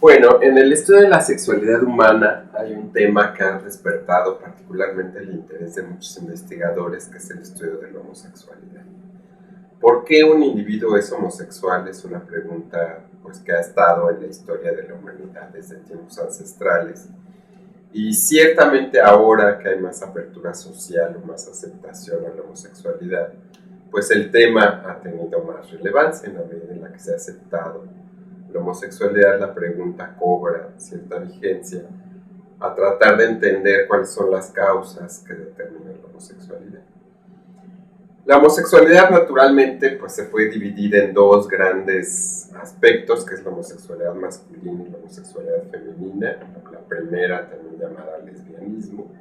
Bueno, en el estudio de la sexualidad humana hay un tema que ha despertado particularmente el interés de muchos investigadores, que es el estudio de la homosexualidad. ¿Por qué un individuo es homosexual? Es una pregunta pues, que ha estado en la historia de la humanidad desde tiempos ancestrales. Y ciertamente ahora que hay más apertura social o más aceptación a la homosexualidad, pues el tema ha tenido más relevancia en la medida en la que se ha aceptado la homosexualidad. La pregunta cobra cierta vigencia a tratar de entender cuáles son las causas que determinan la homosexualidad. La homosexualidad naturalmente pues, se puede dividir en dos grandes aspectos, que es la homosexualidad masculina y la homosexualidad femenina. La primera, también llamada lesbianismo.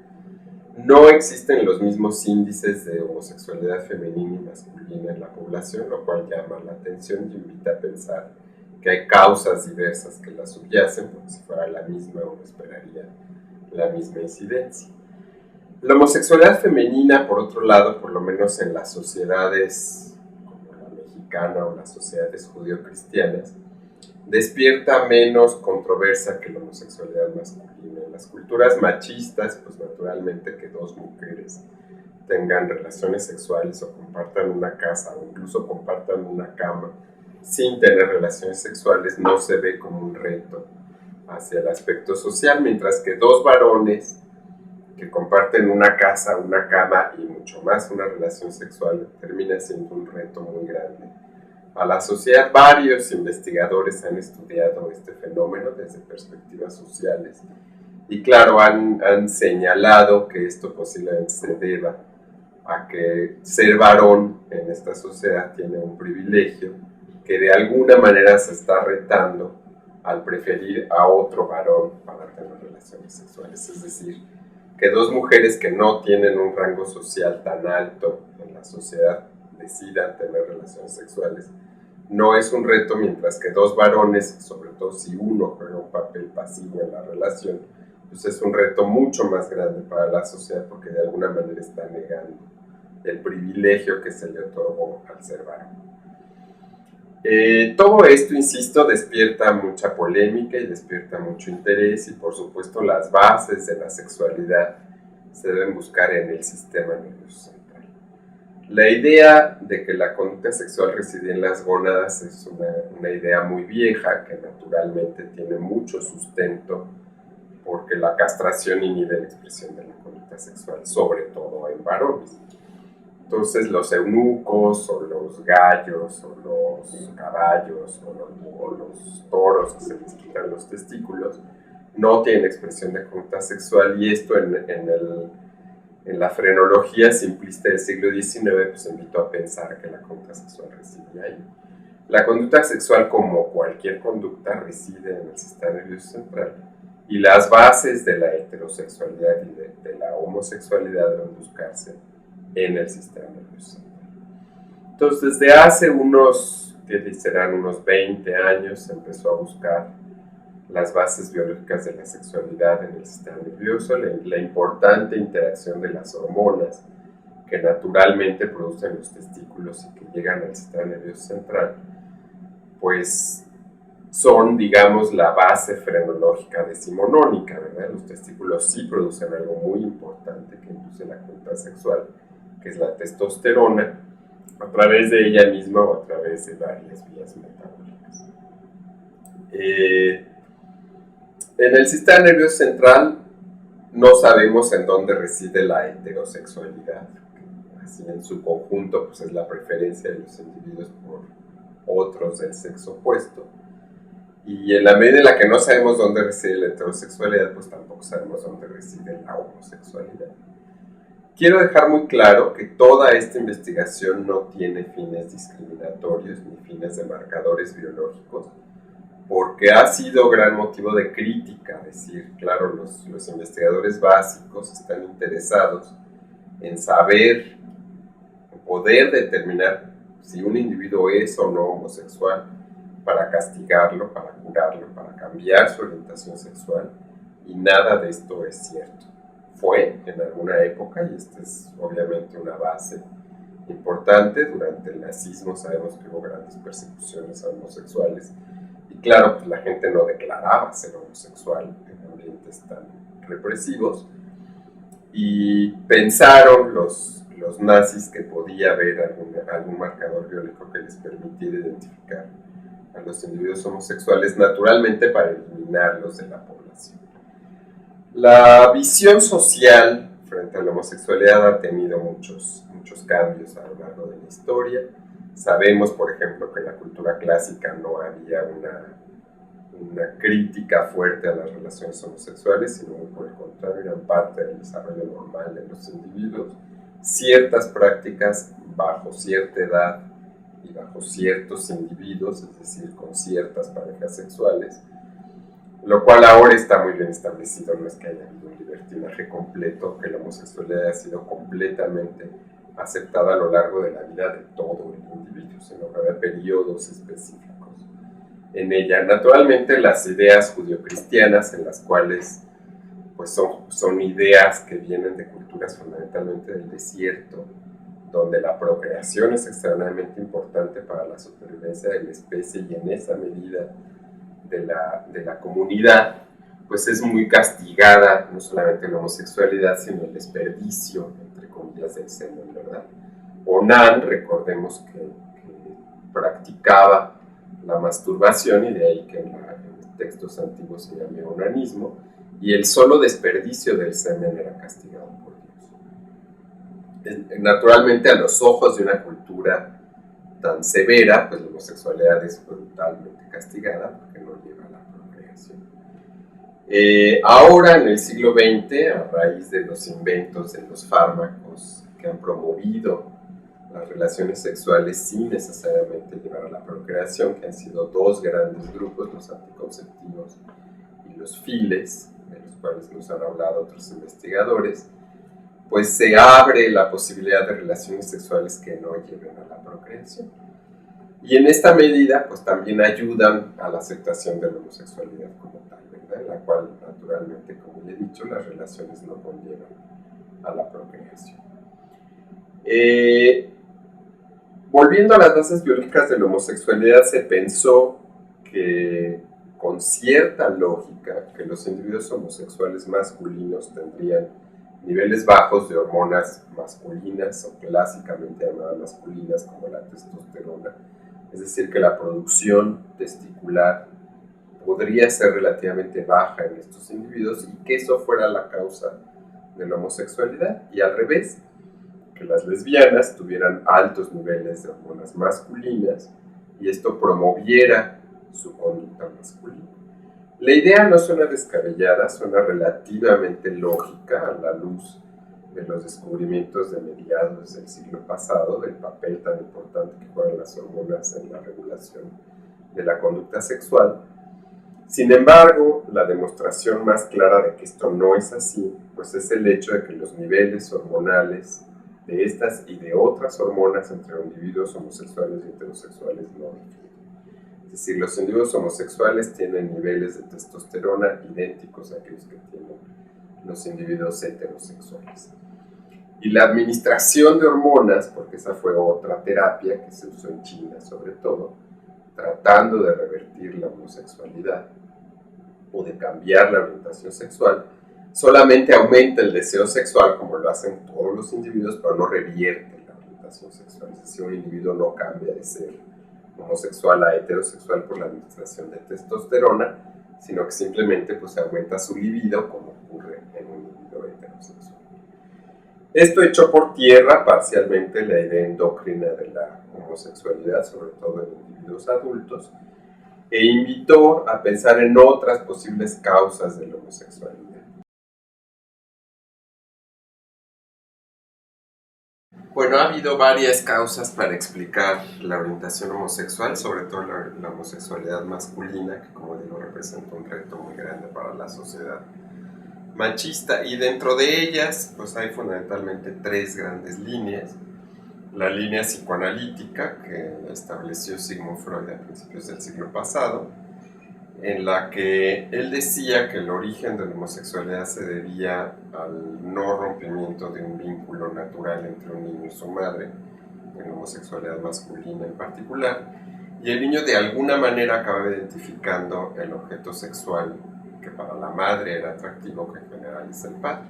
No existen los mismos índices de homosexualidad femenina y masculina en la población, lo cual llama la atención y invita a pensar que hay causas diversas que la subyacen, porque si fuera la misma uno esperaría la misma incidencia. La homosexualidad femenina, por otro lado, por lo menos en las sociedades como la mexicana o las sociedades judío-cristianas, despierta menos controversia que la homosexualidad masculina. En las culturas machistas, pues naturalmente que dos mujeres tengan relaciones sexuales o compartan una casa o incluso compartan una cama sin tener relaciones sexuales no se ve como un reto hacia el aspecto social, mientras que dos varones que comparten una casa, una cama y mucho más una relación sexual termina siendo un reto muy grande a la sociedad. Varios investigadores han estudiado este fenómeno desde perspectivas sociales y claro, han señalado que esto posiblemente se deba a que ser varón en esta sociedad tiene un privilegio que de alguna manera se está retando al preferir a otro varón para tener relaciones sexuales. Es decir, que dos mujeres que no tienen un rango social tan alto en la sociedad decidan tener relaciones sexuales no es un reto, mientras que dos varones, sobre todo si uno juega un papel pasivo en la relación, pues es un reto mucho más grande para la sociedad porque de alguna manera está negando el privilegio que se le otorgó al ser varón. Todo esto, insisto, despierta mucha polémica y despierta mucho interés y por supuesto las bases de la sexualidad se deben buscar en el sistema nervioso central. La idea de que la conducta sexual reside en las gónadas es una idea muy vieja que naturalmente tiene mucho sustento porque la castración inhibe la expresión de la conducta sexual, sobre todo en varones. Entonces los eunucos o los gallos o los caballos o los toros que se les quitan los testículos no tienen expresión de conducta sexual y esto en la frenología simplista del siglo XIX pues invitó a pensar que la conducta sexual reside ahí. La conducta sexual, como cualquier conducta, reside en el sistema nervioso central y las bases de la heterosexualidad y de la homosexualidad deben buscarse en el sistema nervioso central. Entonces, desde hace que serán unos 20 años, se empezó a buscar las bases biológicas de la sexualidad en el sistema nervioso, la importante interacción de las hormonas que naturalmente producen los testículos y que llegan al sistema nervioso central, pues son, digamos, la base frenológica decimonónica, ¿verdad? Los testículos sí producen algo muy importante que induce la conducta sexual, que es la testosterona, a través de ella misma o a través de varias vías metabólicas. En el sistema nervioso central no sabemos en dónde reside la heterosexualidad. Así en su conjunto pues es la preferencia de los individuos por otros del sexo opuesto. Y en la medida en la que no sabemos dónde reside la heterosexualidad, pues tampoco sabemos dónde reside la homosexualidad. Quiero dejar muy claro que toda esta investigación no tiene fines discriminatorios ni fines de marcadores biológicos, porque ha sido gran motivo de crítica. Es decir, claro, los investigadores básicos están interesados en saber, en poder determinar si un individuo es o no homosexual, para castigarlo, para curarlo, para cambiar su orientación sexual, y nada de esto es cierto. Fue en alguna época, y esta es obviamente una base importante, durante el nazismo sabemos que hubo grandes persecuciones a homosexuales, y claro, pues la gente no declaraba ser homosexual en ambientes tan represivos, y pensaron los nazis que podía haber algún marcador biológico que les permitiera identificar a los individuos homosexuales naturalmente para eliminarlos de la población. La visión social frente a la homosexualidad ha tenido muchos cambios a lo largo de la historia. Sabemos, por ejemplo, que en la cultura clásica no había una crítica fuerte a las relaciones homosexuales, sino muy por el contrario, eran parte del desarrollo normal de los individuos. Ciertas prácticas bajo cierta edad y bajo ciertos individuos, es decir, con ciertas parejas sexuales, lo cual ahora está muy bien establecido, no es que haya habido un libertinaje completo, que la homosexualidad ha sido completamente aceptada a lo largo de la vida de todo el individuo, sino que había periodos específicos en ella. Naturalmente las ideas judio-cristianas, en las cuales pues son ideas que vienen de culturas fundamentalmente del desierto, donde la procreación es extremadamente importante para la supervivencia de la especie y en esa medida de la comunidad, pues es muy castigada no solamente la homosexualidad, sino el desperdicio, entre comillas, del semen, ¿verdad? Onan, recordemos que practicaba la masturbación, y de ahí que en textos antiguos se llame onanismo, y el solo desperdicio del semen era castigado por Dios. Naturalmente, a los ojos de una cultura tan severa, pues la homosexualidad es brutalmente castigada porque no lleva a la procreación. Ahora, en el siglo XX, a raíz de los inventos de los fármacos que han promovido las relaciones sexuales sin necesariamente llevar a la procreación, que han sido dos grandes grupos, los anticonceptivos y los files, de los cuales nos han hablado otros investigadores, pues se abre la posibilidad de relaciones sexuales que no lleven a la procreación. Y en esta medida, pues también ayudan a la aceptación de la homosexualidad como tal, ¿verdad? En la cual, naturalmente, como le he dicho, las relaciones no conllevan a la procreación. Volviendo a las bases biológicas de la homosexualidad, se pensó que con cierta lógica que los individuos homosexuales masculinos tendrían niveles bajos de hormonas masculinas o clásicamente llamadas masculinas como la testosterona, es decir, que la producción testicular podría ser relativamente baja en estos individuos y que eso fuera la causa de la homosexualidad, y al revés, que las lesbianas tuvieran altos niveles de hormonas masculinas y esto promoviera su conducta masculina. La idea no suena descabellada, suena relativamente lógica a la luz de los descubrimientos de mediados del siglo pasado, del papel tan importante que juegan las hormonas en la regulación de la conducta sexual. Sin embargo, la demostración más clara de que esto no es así, pues es el hecho de que los niveles hormonales de estas y de otras hormonas entre individuos homosexuales y heterosexuales no difieren. Es decir, los individuos homosexuales tienen niveles de testosterona idénticos a aquellos que tienen los individuos heterosexuales. Y la administración de hormonas, porque esa fue otra terapia que se usó en China sobre todo, tratando de revertir la homosexualidad o de cambiar la orientación sexual, solamente aumenta el deseo sexual, como lo hacen todos los individuos, pero no revierte la orientación sexual. Es decir, un individuo no cambia de ser homosexual a heterosexual por la administración de testosterona, sino que simplemente pues, aumenta su libido, como ocurre en un individuo heterosexual. Esto echó por tierra parcialmente la idea endocrina de la homosexualidad, sobre todo en individuos adultos, e invitó a pensar en otras posibles causas de la homosexualidad. Bueno, ha habido varias causas para explicar la orientación homosexual, sobre todo la homosexualidad masculina, que como digo representa un reto muy grande para la sociedad machista, y dentro de ellas pues hay fundamentalmente tres grandes líneas. La línea psicoanalítica, que estableció Sigmund Freud a principios del siglo pasado, en la que él decía que el origen de la homosexualidad se debía al no rompimiento de un vínculo natural entre un niño y su madre, en la homosexualidad masculina en particular, y el niño de alguna manera acaba identificando el objeto sexual que para la madre era atractivo, que en general es el padre.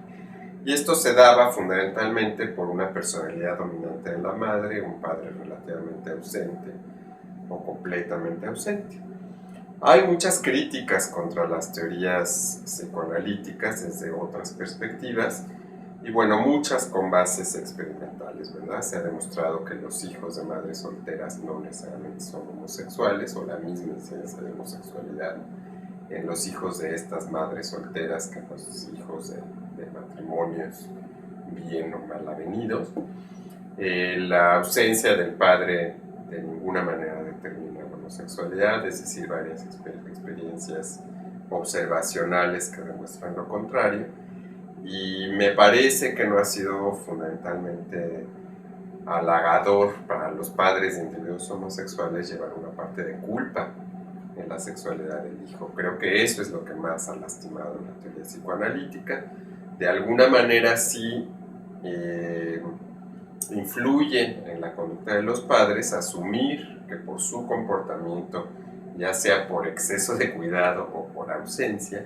Y esto se daba fundamentalmente por una personalidad dominante de la madre, un padre relativamente ausente o completamente ausente. Hay muchas críticas contra las teorías psicoanalíticas desde otras perspectivas y bueno, muchas con bases experimentales, ¿verdad? Se ha demostrado que los hijos de madres solteras no necesariamente son homosexuales o la misma incidencia de homosexualidad en los hijos de estas madres solteras que en los hijos de matrimonios bien o mal avenidos. La ausencia del padre de ninguna manera determina la homosexualidad, es decir, varias experiencias observacionales que demuestran lo contrario, y me parece que no ha sido fundamentalmente halagador para los padres de individuos homosexuales llevar una parte de culpa en la sexualidad del hijo. Creo que eso es lo que más ha lastimado la teoría psicoanalítica. De alguna manera sí influye en la conducta de los padres asumir que por su comportamiento, ya sea por exceso de cuidado o por ausencia,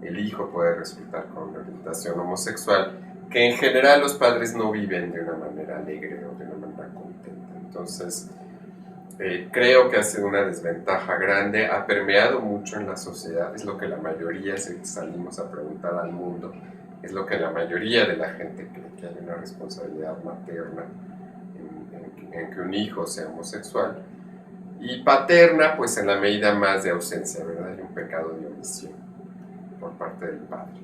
el hijo puede resultar con una orientación homosexual, que en general los padres no viven de una manera alegre o de una manera contenta. Entonces, creo que ha sido una desventaja grande, ha permeado mucho en la sociedad, es lo que la mayoría, si salimos a preguntar al mundo, es lo que la mayoría de la gente cree, que hay una responsabilidad materna en que un hijo sea homosexual, y paterna, pues en la medida más de ausencia, ¿verdad? Hay un pecado de omisión por parte del padre.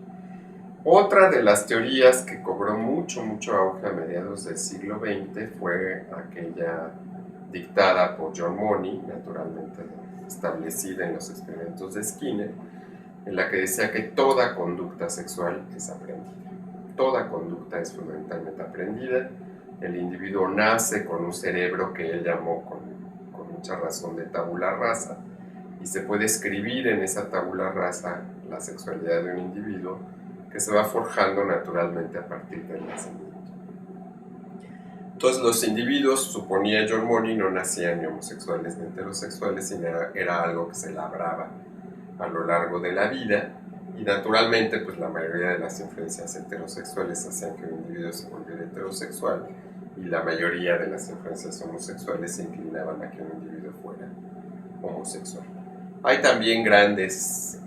Otra de las teorías que cobró mucho auge a mediados del siglo XX fue aquella dictada por John Money, naturalmente establecida en los experimentos de Skinner, en la que decía que toda conducta sexual es aprendida. Toda conducta es fundamentalmente aprendida. El individuo nace con un cerebro que él llamó con mucha razón de tabula rasa, y se puede escribir en esa tabula rasa la sexualidad de un individuo que se va forjando naturalmente a partir del nacimiento. Entonces los individuos, suponía John Money, no nacían ni homosexuales ni heterosexuales, sino era algo que se labraba a lo largo de la vida, y naturalmente pues la mayoría de las influencias heterosexuales hacían que un individuo se volviera heterosexual, y la mayoría de las influencias homosexuales se inclinaban a que un individuo fuera homosexual. Hay también grandes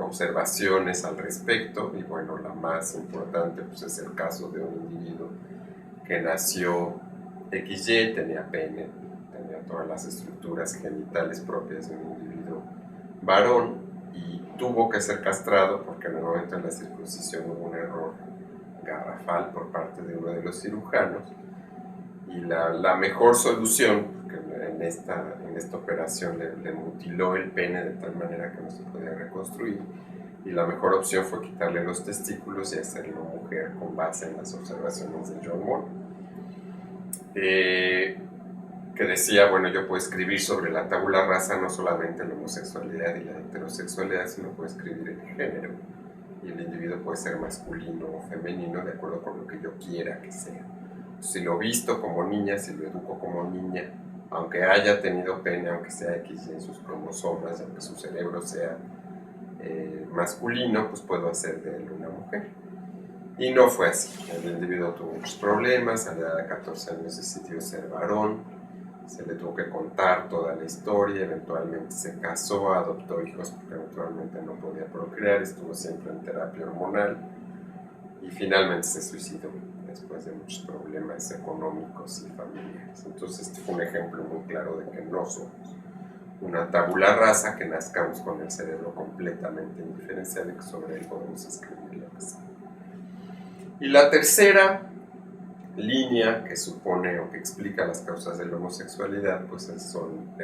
observaciones al respecto, y bueno, la más importante pues, es el caso de un individuo que nació XY, tenía pene, tenía todas las estructuras genitales propias de un individuo varón, y tuvo que ser castrado porque en el momento de la circuncisión hubo un error garrafal por parte de uno de los cirujanos, y la mejor solución, que en esta operación le mutiló el pene de tal manera que no se podía reconstruir, y la mejor opción fue quitarle los testículos y hacerlo mujer con base en las observaciones de John Moore, que decía, bueno, yo puedo escribir sobre la tabula rasa no solamente la homosexualidad y la heterosexualidad, sino puedo escribir el género, y el individuo puede ser masculino o femenino de acuerdo con lo que yo quiera que sea. Si lo visto como niña, si lo educo como niña, aunque haya tenido pene, aunque sea X en sus cromosomas, aunque su cerebro sea masculino, pues puedo hacer de él una mujer. Y no fue así. El individuo tuvo muchos problemas, a la edad de 14 años decidió ser varón, se le tuvo que contar toda la historia, eventualmente se casó, adoptó hijos porque naturalmente no podía procrear, estuvo siempre en terapia hormonal y finalmente se suicidó después de muchos problemas económicos y familiares. Entonces este fue un ejemplo muy claro de que no somos una tabula rasa, que nazcamos con el cerebro completamente indiferenciado y que sobre él podemos escribir lo que sea. Y la tercera línea que supone o que explica las causas de la homosexualidad pues es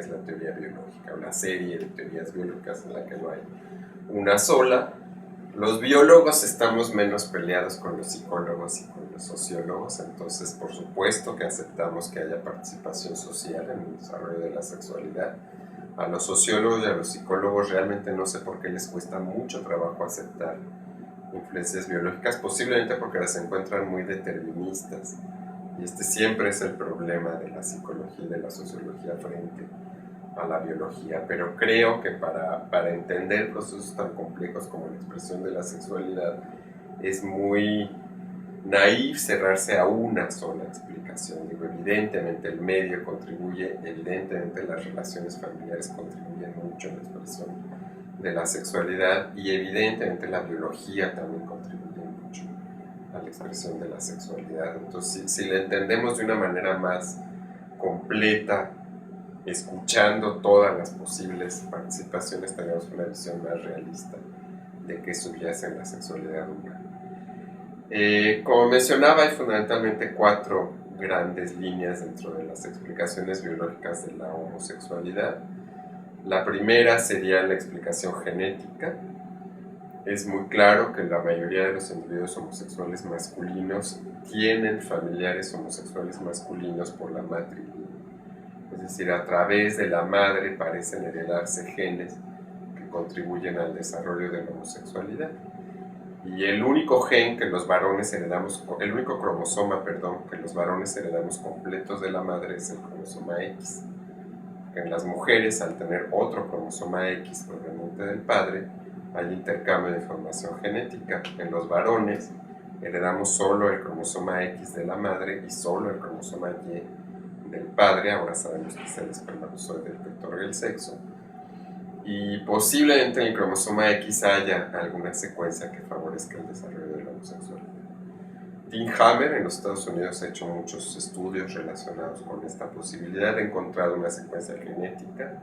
la teoría biológica, una serie de teorías biológicas en la que no hay una sola. Los biólogos estamos menos peleados con los psicólogos y con los sociólogos, entonces por supuesto que aceptamos que haya participación social en el desarrollo de la sexualidad. A los sociólogos y a los psicólogos realmente no sé por qué les cuesta mucho trabajo aceptar influencias biológicas, posiblemente porque las encuentran muy deterministas, y este siempre es el problema de la psicología y de la sociología frente a la biología, pero creo que para entender procesos tan complejos como la expresión de la sexualidad es muy naif cerrarse a una sola explicación. Digo, evidentemente el medio contribuye, evidentemente las relaciones familiares contribuyen mucho en la expresión de la sexualidad y evidentemente la biología también contribuye mucho a la expresión de la sexualidad. Entonces, si la entendemos de una manera más completa, escuchando todas las posibles participaciones, tenemos una visión más realista de qué subyace en la sexualidad humana. Como mencionaba, hay fundamentalmente 4 grandes líneas dentro de las explicaciones biológicas de la homosexualidad. La primera sería la explicación genética. Es muy claro que la mayoría de los individuos homosexuales masculinos tienen familiares homosexuales masculinos por la matrilineal. Es decir, a través de la madre parecen heredarse genes que contribuyen al desarrollo de la homosexualidad. Y el único gen que los varones heredamos, el único cromosoma, que los varones heredamos completos de la madre es el cromosoma X. En las mujeres, al tener otro cromosoma X proveniente del padre, hay intercambio de información genética. En los varones heredamos solo el cromosoma X de la madre y solo el cromosoma Y del padre. Ahora sabemos que es el espermatozoide el que otorga el sexo. Y posiblemente en el cromosoma X haya alguna secuencia que favorezca el desarrollo de la homosexualidad. Tim Hammer en los Estados Unidos ha hecho muchos estudios relacionados con esta posibilidad. Ha encontrado una secuencia genética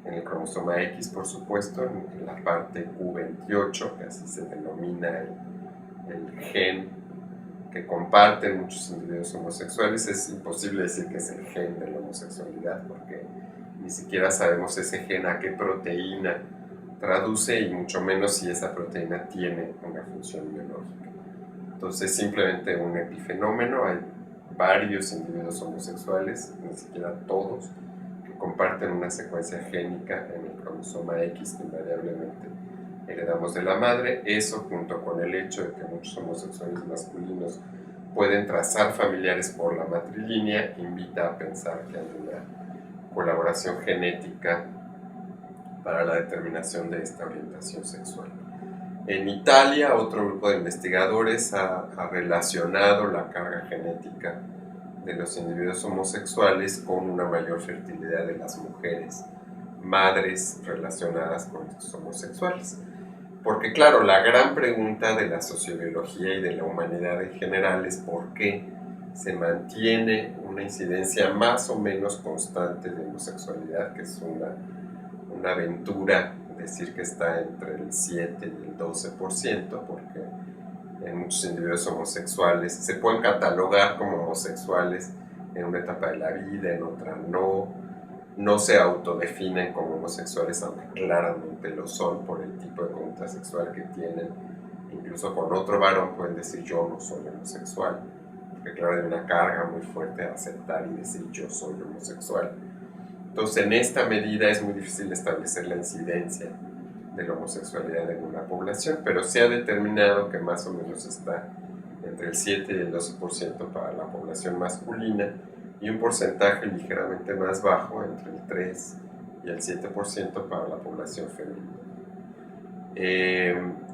en el cromosoma X, por supuesto, en la parte Q28, que así se denomina el gen que comparten muchos individuos homosexuales. Es imposible decir que es el gen de la homosexualidad porque ni siquiera sabemos ese gen a qué proteína traduce y mucho menos si esa proteína tiene una función biológica. Entonces, simplemente un epifenómeno. Hay varios individuos homosexuales, ni siquiera todos, que comparten una secuencia génica en el cromosoma X que invariablemente heredamos de la madre. Eso, junto con el hecho de que muchos homosexuales masculinos pueden trazar familiares por la matrilínea, invita a pensar que hay una colaboración genética para la determinación de esta orientación sexual. En Italia, otro grupo de investigadores ha relacionado la carga genética de los individuos homosexuales con una mayor fertilidad de las mujeres madres relacionadas con estos homosexuales. Porque claro, la gran pregunta de la sociobiología y de la humanidad en general es por qué se mantiene una incidencia más o menos constante de homosexualidad, que es una aventura decir que está entre el 7 y el 12%, porque en muchos individuos homosexuales se pueden catalogar como homosexuales en una etapa de la vida, en otra no se autodefinen como homosexuales, aunque claramente lo son por el tipo de conducta sexual que tienen. Incluso con otro varón pueden decir yo no soy homosexual, porque claro, hay una carga muy fuerte a aceptar y decir yo soy homosexual. Entonces, en esta medida es muy difícil establecer la incidencia de la homosexualidad en una población, pero se ha determinado que más o menos está entre el 7 y el 12% para la población masculina y un porcentaje ligeramente más bajo, entre el 3 y el 7% para la población femenina.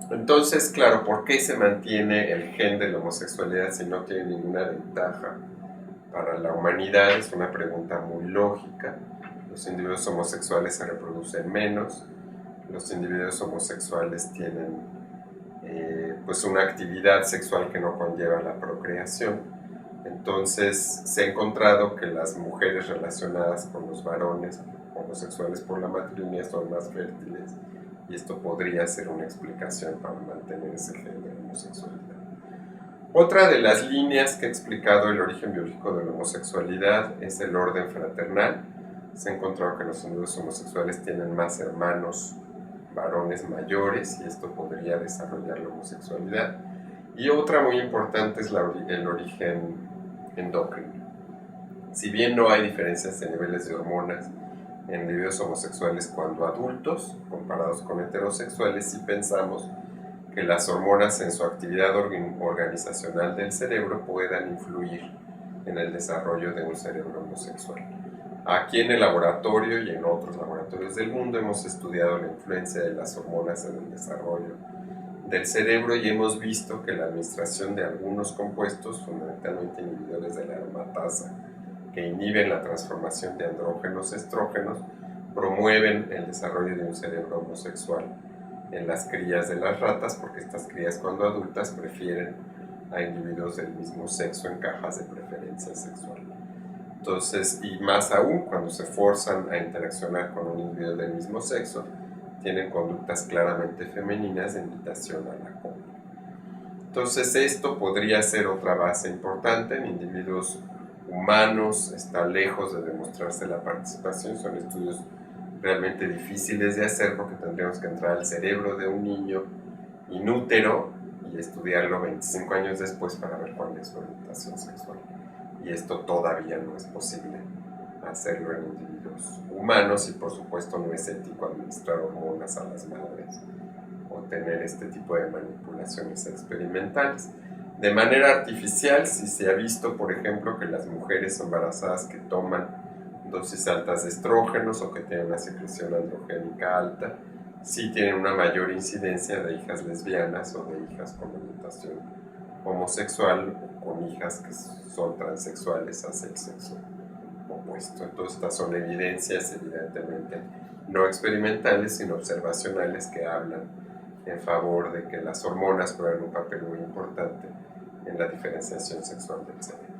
Entonces, claro, ¿por qué se mantiene el gen de la homosexualidad si no tiene ninguna ventaja para la humanidad? Es una pregunta muy lógica. Los individuos homosexuales se reproducen menos, los individuos homosexuales tienen pues una actividad sexual que no conlleva la procreación. Entonces se ha encontrado que las mujeres relacionadas con los varones homosexuales por la matrilínea son más fértiles y esto podría ser una explicación para mantener ese gen de homosexualidad. Otra de las líneas que ha explicado el origen biológico de la homosexualidad es el orden fraternal. Se ha encontrado que los individuos homosexuales tienen más hermanos varones mayores y esto podría desarrollar la homosexualidad. Y otra muy importante es el origen endocrino. Si bien no hay diferencias en niveles de hormonas en individuos homosexuales cuando adultos, comparados con heterosexuales, sí pensamos que las hormonas en su actividad organizacional del cerebro puedan influir en el desarrollo de un cerebro homosexual. Aquí en el laboratorio y en otros laboratorios del mundo hemos estudiado la influencia de las hormonas en el desarrollo del cerebro y hemos visto que la administración de algunos compuestos, fundamentalmente inhibidores de la aromatasa, que inhiben la transformación de andrógenos a estrógenos, promueven el desarrollo de un cerebro homosexual en las crías de las ratas, porque estas crías cuando adultas prefieren a individuos del mismo sexo en cajas de preferencia sexual. Entonces, y más aún cuando se forzan a interaccionar con un individuo del mismo sexo, tienen conductas claramente femeninas de invitación a la copia. Entonces, esto podría ser otra base importante en individuos humanos, está lejos de demostrarse la participación, son estudios realmente difíciles de hacer porque tendríamos que entrar al cerebro de un niño inútero y estudiarlo 25 años después para ver cuál es su orientación sexual. Y esto todavía no es posible hacerlo en individuos humanos y por supuesto no es ético administrar hormonas a las madres o tener este tipo de manipulaciones experimentales. De manera artificial, si se ha visto, por ejemplo, que las mujeres embarazadas que toman dosis altas de estrógenos o que tienen una secreción androgénica alta, sí tienen una mayor incidencia de hijas lesbianas o de hijas con orientación homosexual o con hijas que son transexuales hacia el sexo opuesto. Entonces, estas son evidencias evidentemente no experimentales, sino observacionales que hablan en favor de que las hormonas juegan un papel muy importante en la diferenciación sexual del cerebro.